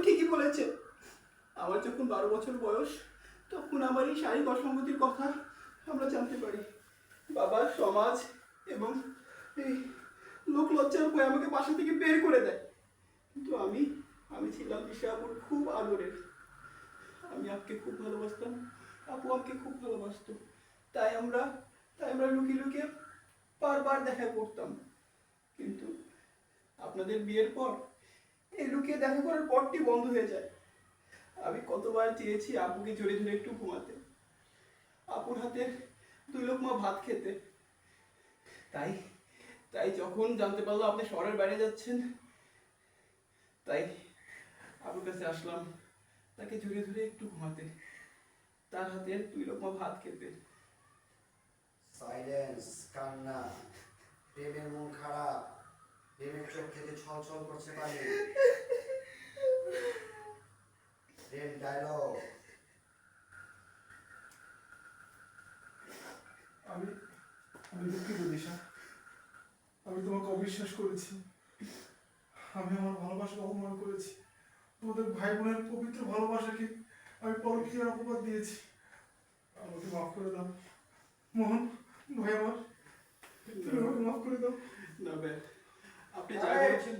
ঠিকই বলেছে। আমার যখন 12 বছর বয়স, তখন আমার এই শারীরিক অসঙ্গতির কথা আমরা জানতে পারি। বাবা, সমাজ এবং এই লোক লজ্জার ভয়ে আমাকে বাসা থেকে বের করে দেয়। কিন্তু আমি আমি ছিলাম দিশা আপুর খুব আদরের। আমি আপুকে খুব ভালোবাসতাম, আপু আমাকে খুব ভালোবাসতো। তাই আমরা তাই আমরা লুকিয়ে লুকিয়ে বারবার দেখা করতাম। কিন্তু আপনাদের বিয়ের পর এই লুকিয়ে দেখা করার পরটি বন্ধ হয়ে যায়। আমি কতবার চেয়েছি আপুকে জড়িয়ে ধরে একটু ঘুমাতে, আপুর হাতের 2 লোকমা ভাত খেতে। তাই তাই যখন জানতে পারলাম আপনি শহরের বাইরে যাচ্ছেন, তাই আপুর কাছে আসলাম তাকে জড়িয়ে ধরে একটু ঘুমাতে, তার হাতের 2 লোকমা ভাত খেতে। সাইলেন্স, কান্না, প্রেমের মন খারাপ, প্রেমের চোখ থেকে ছলছল করছে পানি। প্রেম ডায়লগ। আমি আমি দুঃখিত দিশা, আমি তোমাকে অবিশ্বাস করেছি। আমি আমার ভালোবাসাকে অপমান করেছি। তোমাদের ভাই বোনের পবিত্র ভালোবাসাকে আমি পরকীয়ার অপবাদ দিয়েছি। আমাকে মাফ করে দাও মোহন ভাই, আমার তুমি আমাকে মাফ করে দাও। না ভাই, আপনি যা আরে! বলেছেন